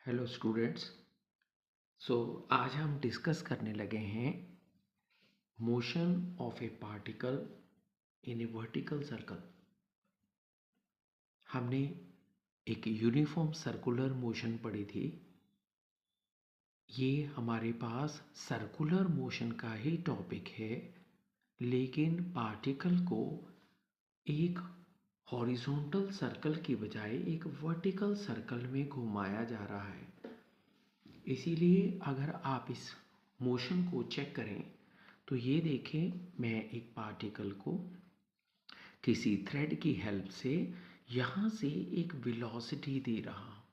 Hello students. आज हम discuss करने लगे हैं motion of A particle in A vertical circle. हमने एक यूनिफॉर्म सर्कुलर मोशन पढ़ी थी। ये हमारे पास सर्कुलर मोशन का ही टॉपिक है, लेकिन पार्टिकल को एक हॉरिजॉन्टल सर्कल की बजाय एक वर्टिकल सर्कल में घुमाया जा रहा है। इसीलिए अगर आप इस मोशन को चेक करें तो ये देखें, मैं एक पार्टिकल को किसी थ्रेड की हेल्प से यहाँ से एक वेलोसिटी दे रहा हूँ।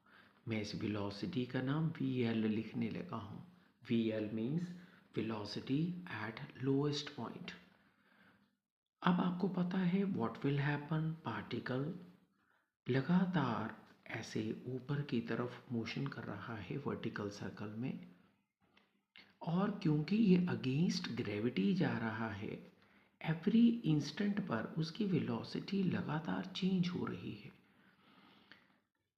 मैं इस वेलोसिटी का नाम VL लिखने लगा हूँ। VL means velocity at lowest point. अब आपको पता है व्हाट विल हैपन। पार्टिकल लगातार ऐसे ऊपर की तरफ मोशन कर रहा है वर्टिकल सर्कल में, और क्योंकि ये अगेंस्ट ग्रेविटी जा रहा है, एवरी इंस्टेंट पर उसकी वेलोसिटी लगातार चेंज हो रही है।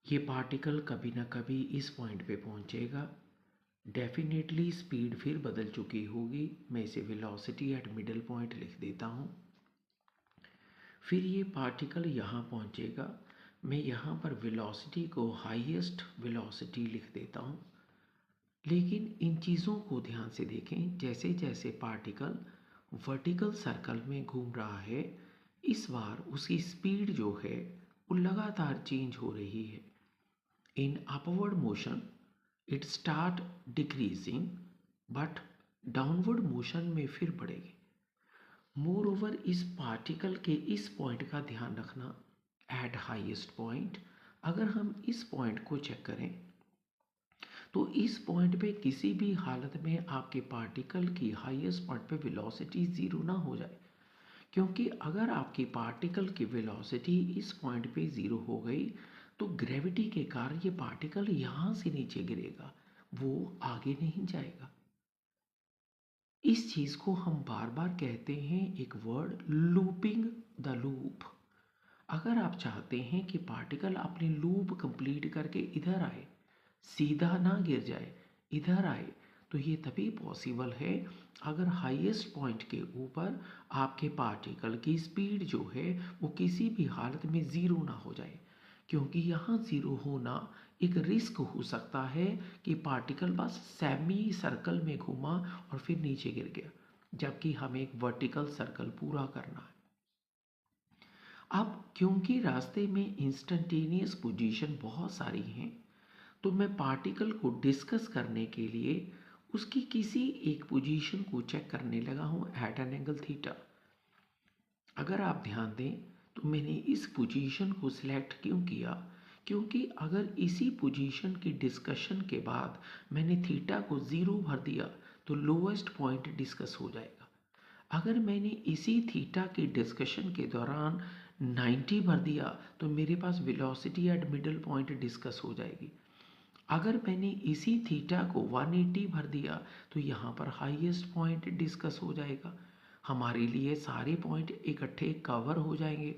ये पार्टिकल कभी ना कभी इस पॉइंट पे पहुंचेगा। डेफिनेटली स्पीड फिर बदल चुकी होगी। मैं इसे वेलोसिटी एट मिडल पॉइंट लिख देता हूँ। फिर ये पार्टिकल यहाँ पहुँचेगा। मैं यहाँ पर वेलोसिटी को हाईएस्ट वेलोसिटी लिख देता हूँ। लेकिन इन चीज़ों को ध्यान से देखें। जैसे जैसे पार्टिकल वर्टिकल सर्कल में घूम रहा है, इस बार उसकी स्पीड जो है वो लगातार चेंज हो रही है। In upward motion it start decreasing, but downward motion में फिर बढ़ेगी। मोर ओवर इस पार्टिकल के इस पॉइंट का ध्यान रखना, एट हाईएस्ट पॉइंट। अगर हम इस पॉइंट को चेक करें तो इस पॉइंट पे किसी भी हालत में आपके पार्टिकल की हाईएस्ट पॉइंट पे वेलोसिटी ज़ीरो ना हो जाए। क्योंकि अगर आपकी पार्टिकल की वेलोसिटी इस पॉइंट पे ज़ीरो हो गई तो ग्रेविटी के कारण ये पार्टिकल यहाँ से नीचे गिरेगा, वो आगे नहीं जाएगा। इस चीज़ को हम बार बार कहते हैं, एक वर्ड, लूपिंग द लूप। अगर आप चाहते हैं कि पार्टिकल अपनी लूप कंप्लीट करके इधर आए, सीधा ना गिर जाए, इधर आए, तो ये तभी पॉसिबल है अगर हाईएस्ट पॉइंट के ऊपर आपके पार्टिकल की स्पीड जो है वो किसी भी हालत में ज़ीरो ना हो जाए। क्योंकि यहाँ ज़ीरो होना एक रिस्क हो सकता है कि पार्टिकल बस सेमी सर्कल में घूमा और फिर नीचे गिर गया, जबकि हमें एक वर्टिकल सर्कल पूरा करना है। अब क्योंकि रास्ते में इंस्टेंटेनियस पोजीशन बहुत सारी हैं, तो मैं पार्टिकल को डिस्कस करने के लिए उसकी किसी एक पोजीशन को चेक करने लगा हूँ एट एन एंगल थीटा। अगर आप ध्यान दें तो मैंने इस पोजीशन को सिलेक्ट क्यों किया, क्योंकि अगर इसी पोजीशन की डिस्कशन के बाद मैंने थीटा को ज़ीरो भर दिया तो लोएस्ट पॉइंट डिस्कस हो जाएगा। अगर मैंने इसी थीटा की डिस्कशन के दौरान 90 भर दिया तो मेरे पास velocity at middle point discuss हो जाएगी। अगर मैंने इसी थीटा को 180 भर दिया तो यहाँ पर हाईएस्ट पॉइंट डिस्कस हो जाएगा। हमारे लिए सारे पॉइंट इकट्ठे कवर हो जाएंगे।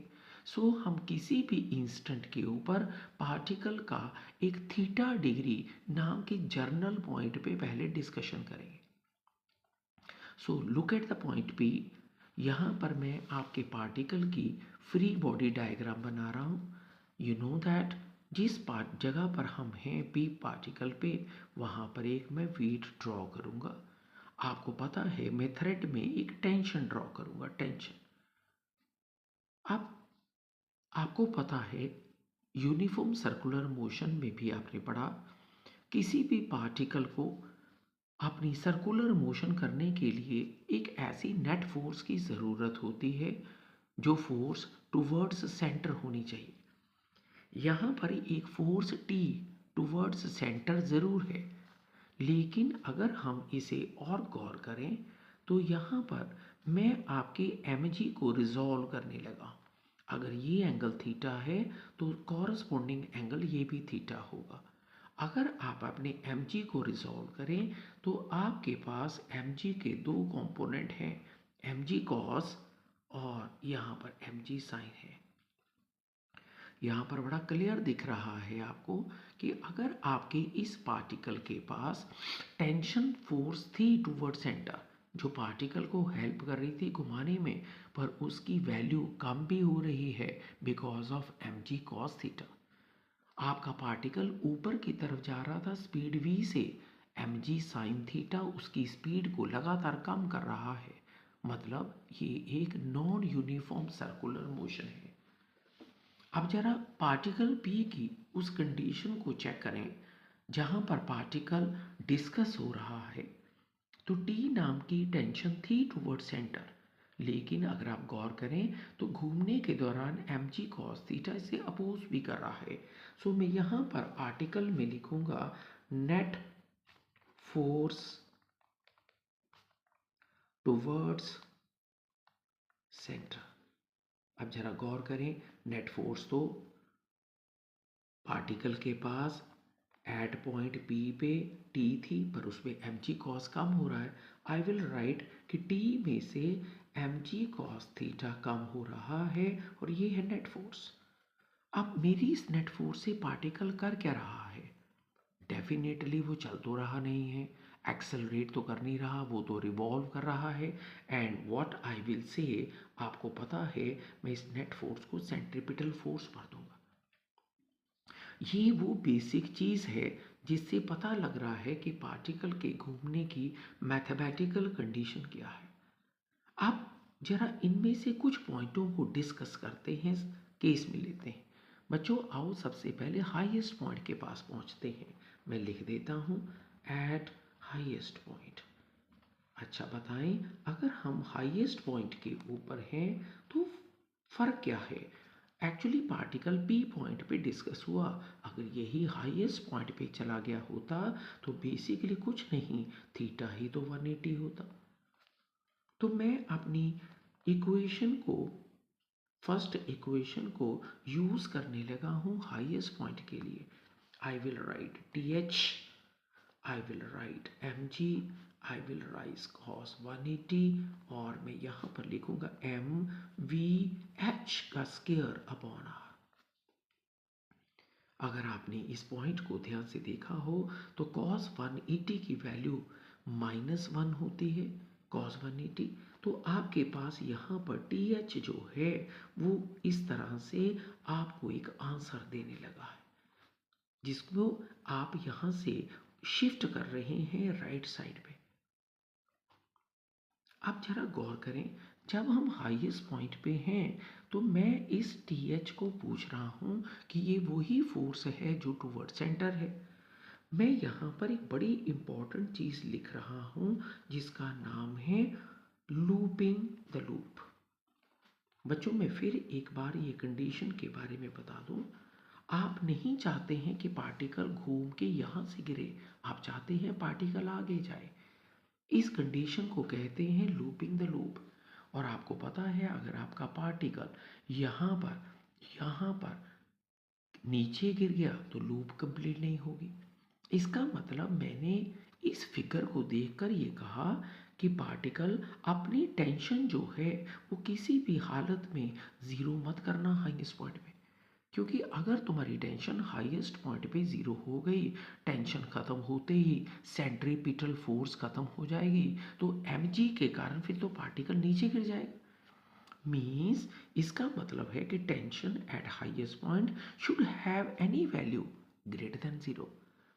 हम किसी भी इंस्टेंट के ऊपर पार्टिकल का एक थीटा डिग्री नाम के जर्नल पॉइंट पे पहले डिस्कशन करेंगे। Look at the point P। यहाँ पर मैं आपके पार्टिकल की फ्री बॉडी डायग्राम बना रहा हूँ। यू नो दैट जिस जगह पर हम हैं P पार्टिकल पे, वहाँ पर एक मैं वेट ड्रॉ करूँगा। आपको पता है मैं थ्रेड में एक टेंशन ड्रॉ करूँगा, टेंशन। अब आपको पता है यूनिफॉर्म सर्कुलर मोशन में भी आपने पढ़ा, किसी भी पार्टिकल को अपनी सर्कुलर मोशन करने के लिए एक ऐसी नेट फोर्स की ज़रूरत होती है जो फोर्स टुवर्ड्स सेंटर होनी चाहिए। यहाँ पर एक फोर्स T टुवर्ड्स सेंटर ज़रूर है, लेकिन अगर हम इसे और गौर करें तो यहाँ पर मैं आपके mg को रिजॉल्व करने लगा। अगर ये एंगल थीटा है तो कॉरस्पॉन्डिंग एंगल ये भी थीटा होगा। अगर आप अपने mg को रिजॉल्व करें तो आपके पास mg के दो कंपोनेंट हैं, mg cos और यहाँ पर mg sin है। यहाँ पर बड़ा क्लियर दिख रहा है आपको कि अगर आपके इस पार्टिकल के पास टेंशन फोर्स थी टूवर्ड सेंटर, जो पार्टिकल को हेल्प कर रही थी घुमाने में, पर उसकी वैल्यू कम भी हो रही है because of M G cos theta. आपका पार्टिकल ऊपर की तरफ जा रहा था स्पीड v से, एम जी साइन थीटा उसकी स्पीड को लगातार कम कर रहा है, मतलब ये एक नॉन यूनिफॉर्म सर्कुलर मोशन है। अब जरा पार्टिकल P की उस कंडीशन को चेक करें जहां पर पार्टिकल डिस्कस हो रहा है। तो T नाम की टेंशन थी टुवर्ड सेंटर, लेकिन अगर आप गौर करें तो घूमने के दौरान एम जी कॉस थीटा इसे अपोज भी कर रहा है। सो मैं यहाँ पर आर्टिकल में लिखूंगा नेट फोर्स टुवर्ड्स सेंटर। अब जरा गौर करें, नेट फोर्स तो पार्टिकल के पास एट पॉइंट P पे T थी, पर उसमें एम जी कॉस कम हो रहा है। आई विल राइट कि T में से एम जी कॉस थीटा कम हो रहा है और ये है नेट फोर्स। अब मेरी इस नेट फोर्स से पार्टिकल कर क्या रहा है? डेफिनेटली वो चल तो रहा नहीं है, एक्सेलरेट तो कर नहीं रहा, वो तो रिवॉल्व कर रहा है। And what I will say, आपको पता है मैं इस नेट फोर्स को सेंट्रीपिटल फोर्स भर दूंगा। ये वो बेसिक चीज़ है जिससे पता लग रहा है कि पार्टिकल के घूमने की मैथमेटिकल कंडीशन क्या है। अब जरा इनमें से कुछ पॉइंटों को डिस्कस करते हैं, केस में लेते हैं। बच्चों आओ सबसे पहले हाईएस्ट पॉइंट के पास पहुंचते हैं। मैं लिख देता हूं एट हाईएस्ट पॉइंट। अच्छा बताएं, अगर हम हाईएस्ट पॉइंट के ऊपर हैं तो फर्क क्या है? एक्चुअली पार्टिकल P पॉइंट पे डिस्कस हुआ, अगर यही हाईएस्ट पॉइंट पे चला गया होता तो बेसिकली कुछ नहीं, थीटा ही तो 180 होता। तो मैं अपनी इक्वेशन को, फर्स्ट इक्वेशन को यूज करने लगा हूँ हाईएस्ट पॉइंट के लिए। आई will right TH, I will right mg, I will right cos 180, और मैं यहाँ पर लिखूंगा mvh का स्क्वायर अपॉन r। अगर आपने इस पॉइंट को ध्यान से देखा हो तो cos 180 की वैल्यू -1 होती है, cos 180। तो आपके पास यहाँ पर TH जो है वो इस तरह से आपको एक आंसर देने लगा है, जिसको आप यहाँ से शिफ्ट कर रहे हैं राइट साइड पे। आप जरा गौर करें, जब हम हाईएस्ट पॉइंट पे हैं तो मैं इस TH को पूछ रहा हूँ कि ये वही फोर्स है जो टुवर्ड सेंटर है। मैं यहाँ पर एक बड़ी इंपॉर्टेंट चीज़ लिख रहा हूँ जिसका नाम है लूपिंग द लूप। बच्चों मैं फिर एक बार ये कंडीशन के बारे में बता दूँ। आप नहीं चाहते हैं कि पार्टिकल घूम के यहाँ से गिरे, आप चाहते हैं पार्टिकल आगे जाए। इस कंडीशन को कहते हैं लूपिंग द लूप। और आपको पता है अगर आपका पार्टिकल यहाँ पर नीचे गिर गया तो लूप कंप्लीट नहीं होगी। इसका मतलब मैंने इस फिगर को देखकर ये कहा कि पार्टिकल अपनी टेंशन जो है वो किसी भी हालत में ज़ीरो मत करना हाईएस्ट पॉइंट पे, क्योंकि अगर तुम्हारी टेंशन हाईएस्ट पॉइंट पे ज़ीरो हो गई, टेंशन ख़त्म होते ही सेंट्रीपिटल फोर्स ख़त्म हो जाएगी, तो mg के कारण फिर तो पार्टिकल नीचे गिर जाएगा। मीन्स इसका मतलब है कि tension eight highest point should have any value greater than zero.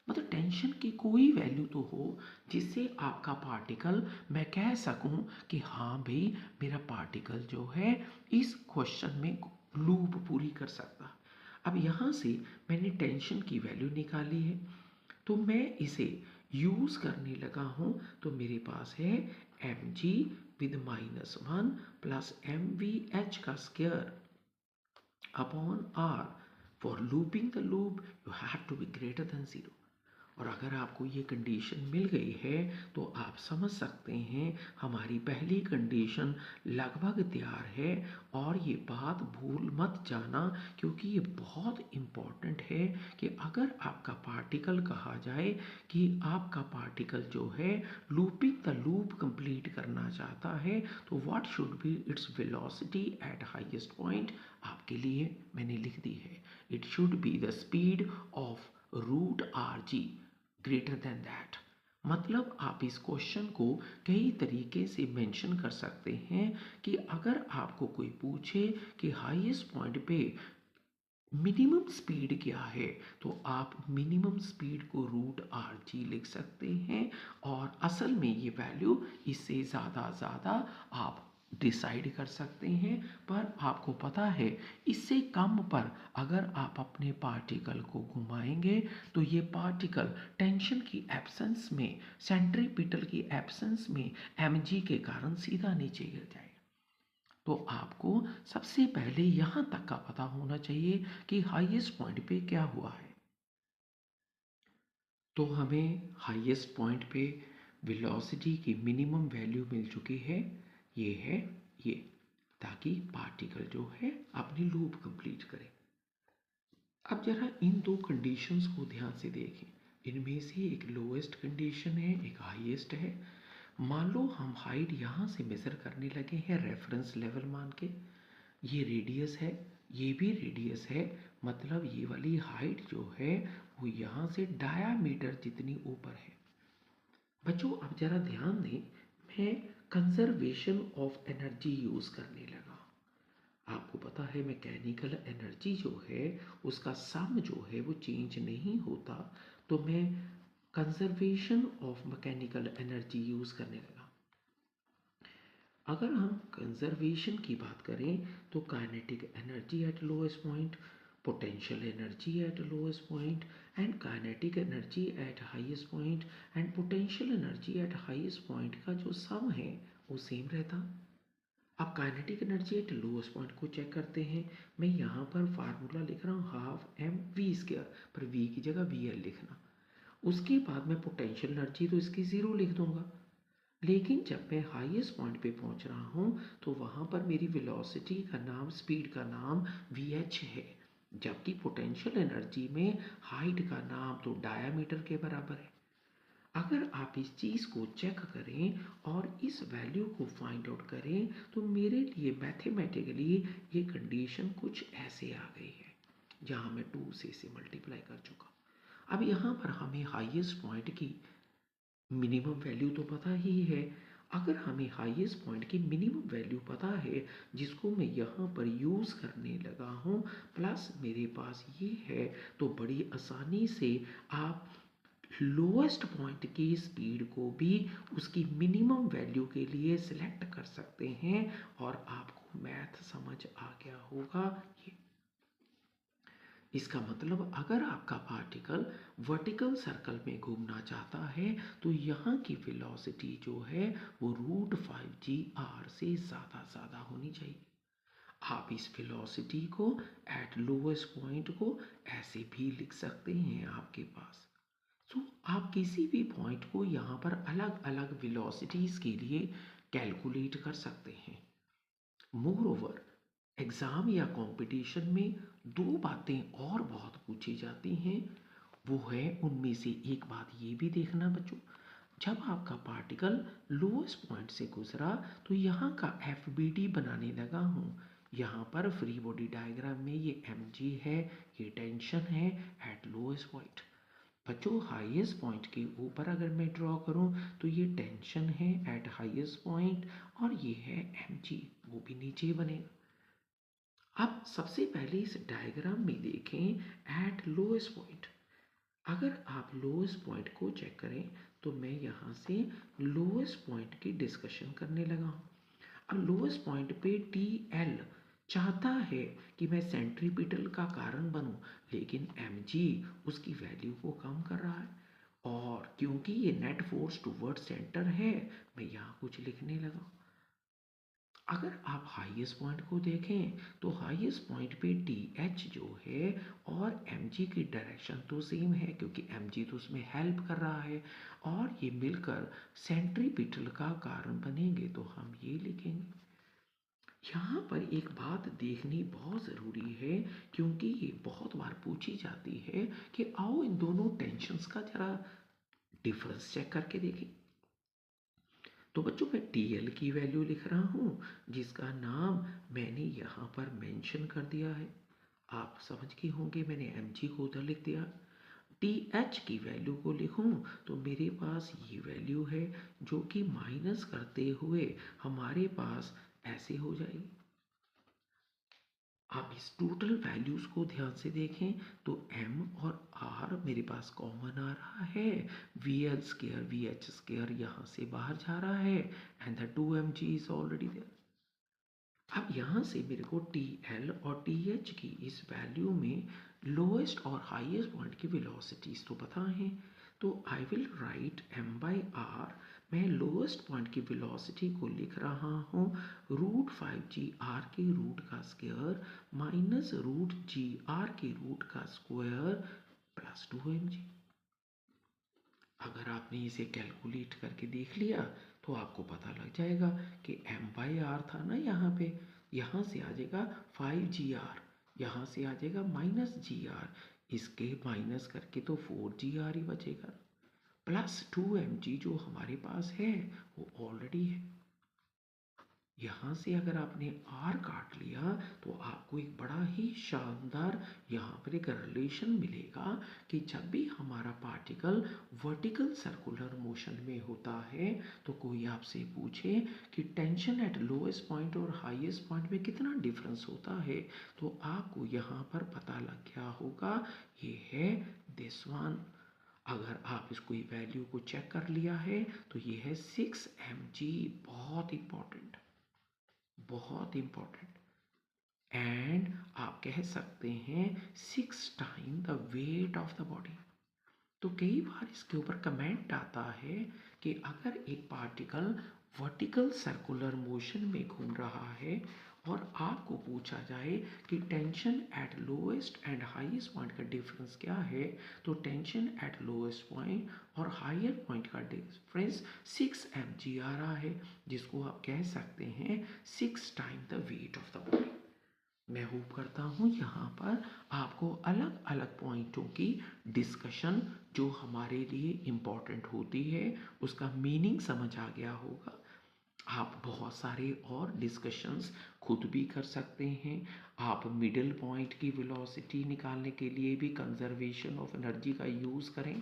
मतलब टेंशन की कोई वैल्यू तो हो जिससे आपका पार्टिकल, मैं कह सकूं कि हाँ भाई मेरा पार्टिकल जो है इस क्वेश्चन में लूप पूरी कर सकता। अब यहाँ से मैंने टेंशन की वैल्यू निकाली है तो मैं इसे यूज़ करने लगा हूँ, तो मेरे पास है mg विद -1 प्लस mvh का square upon r। For looping the loop you have to be greater than zero. और अगर आपको ये कंडीशन मिल गई है तो आप समझ सकते हैं हमारी पहली कंडीशन लगभग तैयार है। और ये बात भूल मत जाना क्योंकि ये बहुत इम्पॉर्टेंट है कि अगर आपका पार्टिकल कहा जाए कि आपका पार्टिकल जो है लूपिंग द लूप कंप्लीट करना चाहता है तो what should be its velocity at highest point. आपके लिए मैंने लिख दी है, it should be the speed of root R G greater than that. मतलब आप इस क्वेश्चन को कई तरीके से मेंशन कर सकते हैं कि अगर आपको कोई पूछे कि हाईएस्ट पॉइंट पे मिनिमम स्पीड क्या है तो आप मिनिमम स्पीड को रूट आर जी लिख सकते हैं। और असल में ये वैल्यू इससे ज़्यादा आप डिसाइड कर सकते हैं। पर आपको पता है इससे कम पर अगर आप अपने पार्टिकल को घुमाएंगे तो ये पार्टिकल टेंशन की एब्सेंस में, सेंट्रीपिटल की एब्सेंस में mg के कारण सीधा नीचे गिर जाएगा। तो आपको सबसे पहले यहाँ तक का पता होना चाहिए कि हाईएस्ट पॉइंट पे क्या हुआ है। तो हमें हाईएस्ट पॉइंट पे वेलोसिटी की मिनिमम वैल्यू मिल चुकी है, ये है ये, ताकि पार्टिकल जो है अपनी लूप कंप्लीट करे। अब जरा इन दो कंडीशंस को ध्यान से देखें। इनमें से एक लोएस्ट कंडीशन है, एक हाईएस्ट है। मान लो हम हाइट यहाँ से मेज़र करने लगे हैं रेफरेंस लेवल मान के। ये रेडियस है, ये भी रेडियस है, मतलब ये वाली हाइट जो है वो यहाँ से डायामीटर जितनी ऊपर है। बच्चों अब जरा ध्यान दें, मैं कंजर्वेशन ऑफ एनर्जी यूज़ करने लगा। आपको पता है मैकेनिकल एनर्जी जो है उसका सम जो है वो चेंज नहीं होता, तो मैं conservation of mechanical energy use करने लगा। अगर हम कंजर्वेशन की बात करें तो kinetic energy at lowest point, potential energy at lowest point and kinetic energy at highest point and potential energy at highest point का जो सम है वो सेम रहता। अब kinetic energy at lowest point को चेक करते हैं। मैं यहाँ पर फार्मूला लिख रहा हूँ हाफ एम वी स्क्वायर, पर वी की जगह वी एल लिखना। उसके बाद मैं पोटेंशियल एनर्जी तो इसकी ज़ीरो लिख दूंगा। लेकिन जब मैं हाईएस्ट पॉइंट पे पहुंच रहा हूं तो वहां पर मेरी वेलोसिटी का नाम, स्पीड का नाम vh है, जबकि पोटेंशियल एनर्जी में हाइट का नाम तो डायामीटर के बराबर है। अगर आप इस चीज़ को चेक करें और इस वैल्यू को फाइंड आउट करें तो मेरे लिए मैथमेटिकली ये कंडीशन कुछ ऐसे आ गई है, जहां मैं 2 से इसे मल्टीप्लाई कर चुका। अब यहाँ पर हमें हाईएस्ट पॉइंट की मिनिमम वैल्यू तो पता ही है। अगर हमें हाईएस्ट पॉइंट की मिनिमम वैल्यू पता है जिसको मैं यहाँ पर यूज़ करने लगा हूँ, प्लस मेरे पास ये है, तो बड़ी आसानी से आप लोएस्ट पॉइंट की स्पीड को भी उसकी मिनिमम वैल्यू के लिए सिलेक्ट कर सकते हैं। और आपको मैथ समझ आ गया होगा ये। इसका मतलब अगर आपका पार्टिकल वर्टिकल सर्कल में घूमना चाहता है तो यहाँ की वेलोसिटी जो है वो √5g r से ज़्यादा होनी चाहिए। आप इस वेलोसिटी को एट लोएस्ट पॉइंट को ऐसे भी लिख सकते हैं आपके पास। सो आप किसी भी पॉइंट को यहाँ पर अलग अलग वेलोसिटीज़ के लिए कैलकुलेट कर सकते हैं। मोर ओवर एग्ज़ाम या कंपटीशन में दो बातें और बहुत पूछी जाती हैं। वो है, उनमें से एक बात ये भी देखना बच्चों, जब आपका पार्टिकल लोएस्ट पॉइंट से गुजरा तो यहाँ का FBD बनाने लगा हूँ। यहाँ पर फ्री बॉडी डायग्राम में ये mg है, ये टेंशन है एट लोएस्ट पॉइंट। बच्चों हाईएस्ट पॉइंट के ऊपर अगर मैं ड्रॉ करूँ तो ये टेंशन है एट हाईएस्ट पॉइंट और ये है mg, वो भी नीचे बनेगा। अब सबसे पहले इस डायग्राम में देखें एट लोएस्ट पॉइंट। अगर आप लोएस्ट पॉइंट को चेक करें तो मैं यहाँ से लोएस्ट पॉइंट की डिस्कशन करने लगा हूँ। अब लोएस्ट पॉइंट पे TL चाहता है कि मैं सेंट्रीपिटल का कारण बनूं, लेकिन mg उसकी वैल्यू को कम कर रहा है। और क्योंकि ये नेट फोर्स टुवर्ड सेंटर है, मैं यहाँ कुछ लिखने लगा। अगर आप हाईएस्ट पॉइंट को देखें तो हाईएस्ट पॉइंट पे टी एच जो है और एम जी की डायरेक्शन तो सेम है, क्योंकि एम जी तो उसमें हेल्प कर रहा है, और ये मिलकर सेंट्रीपिटल का कारण बनेंगे, तो हम ये लिखेंगे। यहाँ पर एक बात देखनी बहुत ज़रूरी है, क्योंकि ये बहुत बार पूछी जाती है कि आओ इन दोनों टेंशन्स का ज़रा डिफरेंस चेक करके देखें। तो बच्चों मैं टी एल की वैल्यू लिख रहा हूँ, जिसका नाम मैंने यहाँ पर मेंशन कर दिया है। आप समझ गए होंगे, मैंने एम जी को उधर लिख दिया। टी एच की वैल्यू को लिखूं तो मेरे पास ये वैल्यू है, जो कि माइनस करते हुए हमारे पास ऐसे हो जाएगी। आप इस टोटल वैल्यूज़ को ध्यान से देखें तो m और r मेरे पास कॉमन आ रहा है, V L square V H square यहाँ से बाहर जा रहा है, and the 2mg is already there. अब यहाँ से मेरे को टी एल और टी एच की इस वैल्यू में लोएस्ट और हाईएस्ट पॉइंट की वेलोसिटीज़ तो पता है, तो I will write m by R. मैं लोएस्ट पॉइंट की वेलोसिटी को लिख रहा हूँ √5gr के रूट का स्क्वायर माइनस √gr के रूट का स्क्वायर प्लस 2mg। अगर आपने इसे कैलकुलेट करके देख लिया तो आपको पता लग जाएगा कि m बाई आर था ना यहाँ पे, यहाँ से आ जाएगा 5gr, यहाँ से आ जाएगा -gr, इसके माइनस करके तो 4gr ही बचेगा, प्लस 2mg जो हमारे पास है वो ऑलरेडी है। यहाँ से अगर आपने r काट लिया तो आपको एक बड़ा ही शानदार यहाँ पर एक रिलेशन मिलेगा कि जब भी हमारा पार्टिकल वर्टिकल सर्कुलर मोशन में होता है तो कोई आपसे पूछे कि टेंशन एट लोएस्ट पॉइंट और हाईएस्ट पॉइंट में कितना डिफरेंस होता है, तो आपको यहाँ पर पता लग गया होगा ये है दिस वन। अगर आप इसको ये वैल्यू को चेक कर लिया है तो ये है 6mg, बहुत इंपॉर्टेंट, बहुत इंपॉर्टेंट। एंड आप कह सकते हैं 6 time the weight of the body. तो कई बार इसके ऊपर कमेंट आता है कि अगर एक पार्टिकल वर्टिकल सर्कुलर मोशन में घूम रहा है और आपको पूछा जाए कि tension eight lowest and highest point का डिफरेंस क्या है, तो टेंशन एट लोएस्ट पॉइंट और हायर पॉइंट का डिफरेंस 6mg आ रहा है, जिसको आप कह सकते हैं 6 time the weight of the body. मैं होप करता हूँ यहाँ पर आपको अलग अलग पॉइंटों की डिस्कशन जो हमारे लिए इम्पॉर्टेंट होती है उसका मीनिंग समझ आ गया होगा। आप बहुत सारे और डिस्कशंस खुद भी कर सकते हैं। आप मिडिल पॉइंट की वेलोसिटी निकालने के लिए भी कंजर्वेशन ऑफ एनर्जी का यूज़ करें,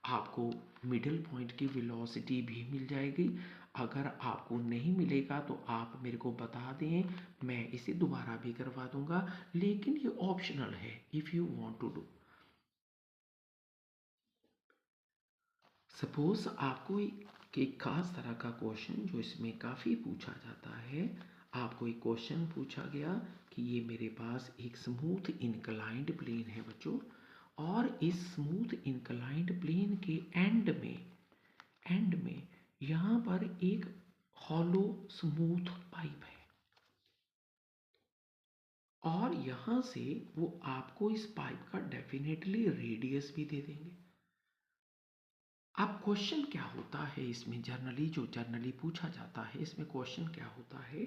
आपको मिडिल पॉइंट की वेलोसिटी भी मिल जाएगी। अगर आपको नहीं मिलेगा तो आप मेरे को बता दें, मैं इसे दोबारा भी करवा दूंगा, लेकिन ये ऑप्शनल है if you want to do. Suppose आपको एक खास तरह का क्वेश्चन जो इसमें काफ़ी पूछा जाता है, आपको एक क्वेश्चन पूछा गया कि ये मेरे पास एक स्मूथ इंक्लाइंड प्लेन है बच्चों, और इस स्मूथ इंक्लाइंड प्लेन के एंड में यहाँ पर एक हॉलो स्मूथ पाइप है, और यहाँ से वो आपको इस पाइप का डेफिनेटली रेडियस भी दे देंगे। अब क्वेश्चन क्या होता है इसमें, जनरली पूछा जाता है इसमें क्वेश्चन क्या होता है,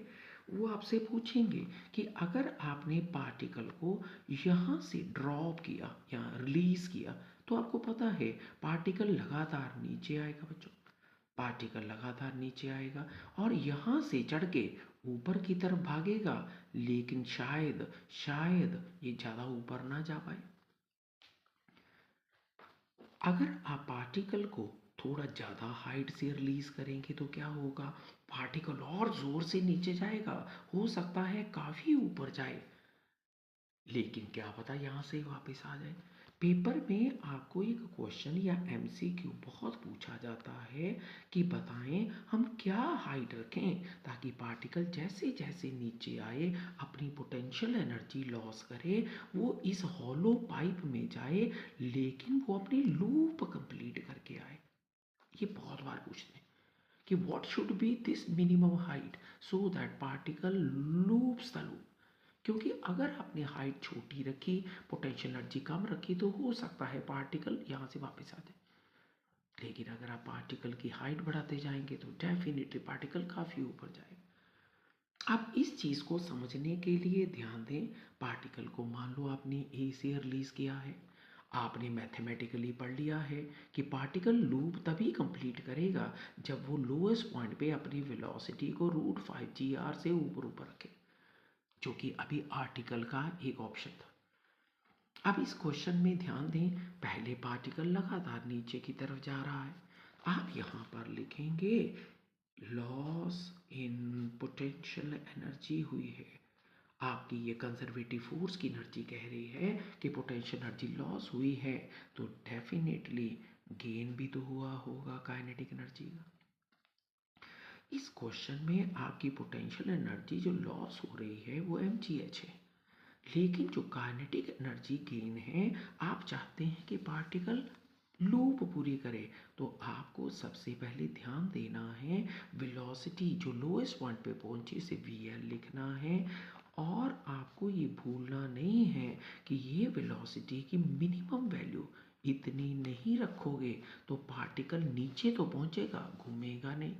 वो आपसे पूछेंगे कि अगर आपने पार्टिकल को यहाँ से ड्रॉप किया या रिलीज किया तो आपको पता है पार्टिकल लगातार नीचे आएगा बच्चों, पार्टिकल लगातार नीचे आएगा और यहाँ से चढ़ के ऊपर की तरफ भागेगा, लेकिन शायद शायद ये ज़्यादा ऊपर ना जा पाए। अगर आप पार्टिकल को थोड़ा ज़्यादा हाइट से रिलीज करेंगे तो क्या होगा, पार्टिकल और ज़ोर से नीचे जाएगा, हो सकता है काफ़ी ऊपर जाए, लेकिन क्या पता यहाँ से वापस आ जाए। पेपर में आपको एक क्वेश्चन या एमसीक्यू बहुत पूछा जाता है कि बताएं हम क्या हाइट रखें ताकि पार्टिकल जैसे जैसे नीचे आए अपनी पोटेंशियल एनर्जी लॉस करे, वो इस हॉलो पाइप में जाए लेकिन वो अपनी लूप कंप्लीट करके आए। ये बहुत बार पूछते हैं कि what should B this minimum height so that particle loops the loop. क्योंकि अगर आपने हाइट छोटी रखी, पोटेंशियल एनर्जी कम रखी, तो हो सकता है पार्टिकल यहाँ से वापस आ जाए। लेकिन अगर आप पार्टिकल की हाइट बढ़ाते जाएंगे तो डेफिनेटली पार्टिकल काफ़ी ऊपर जाएगा। आप इस चीज़ को समझने के लिए ध्यान दें, पार्टिकल को मान लो आपने ए से रिलीज किया है, आपने मैथमेटिकली पढ़ लिया है कि पार्टिकल लूप तभी कंप्लीट करेगा जब वो लोएस्ट पॉइंट पे अपनी वेलोसिटी को √5 g से ऊपर ऊपर रखे, जो कि अभी आर्टिकल का एक ऑप्शन था। अब इस क्वेश्चन में ध्यान दें, पहले पार्टिकल लगातार नीचे की तरफ जा रहा है। आप यहाँ पर लिखेंगे लॉस इन पोटेंशियल एनर्जी हुई है। आपकी ये कंजर्वेटिव फोर्स की एनर्जी कह रही है कि पोटेंशियल एनर्जी लॉस हुई है, तो डेफिनेटली गेन भी तो हुआ होगा काइनेटिक एनर्जी का। इस क्वेश्चन में आपकी पोटेंशियल एनर्जी जो लॉस हो रही है वो mgh है, लेकिन जो काइनेटिक एनर्जी गेन है, आप चाहते हैं कि पार्टिकल लूप पूरी करे, तो आपको सबसे पहले ध्यान देना है वेलोसिटी जो लोएस्ट पॉइंट पे पहुंची से vl लिखना है। और आपको ये भूलना नहीं है कि ये वेलोसिटी की मिनिमम वैल्यू इतनी नहीं रखोगे तो पार्टिकल नीचे तो पहुंचेगा, घूमेगा नहीं।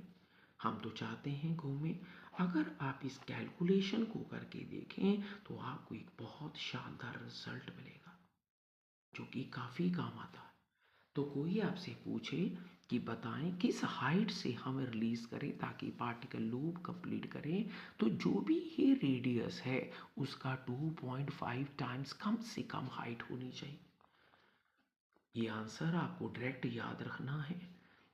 हम तो चाहते हैं घूमे। अगर आप इस कैलकुलेशन को करके देखें तो आपको एक बहुत शानदार रिजल्ट मिलेगा जो कि काफ़ी काम आता है। तो कोई आपसे पूछे कि बताएं किस हाइट से हम रिलीज करें ताकि पार्टिकल लूप कंप्लीट करें, तो जो भी ये रेडियस है उसका 2.5 टाइम्स कम से कम हाइट होनी चाहिए। ये आंसर आपको डायरेक्ट याद रखना है,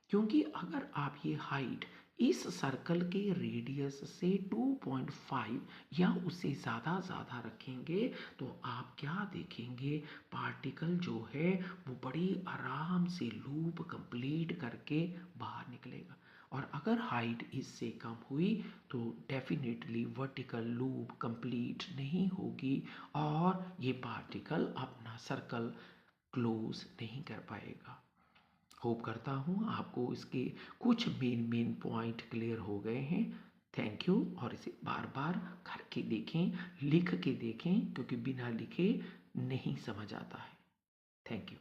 क्योंकि अगर आप ये हाइट इस सर्कल के रेडियस से 2.5 या उससे ज़्यादा रखेंगे तो आप क्या देखेंगे, पार्टिकल जो है वो बड़ी आराम से लूप कंप्लीट करके बाहर निकलेगा। और अगर हाइट इससे कम हुई तो डेफिनेटली वर्टिकल लूप कंप्लीट नहीं होगी और ये पार्टिकल अपना सर्कल क्लोज नहीं कर पाएगा। होप करता हूँ आपको इसके कुछ मेन पॉइंट क्लियर हो गए हैं। Thank you. और इसे बार बार करके देखें, लिख के देखें, क्योंकि बिना लिखे नहीं समझ आता है। Thank you.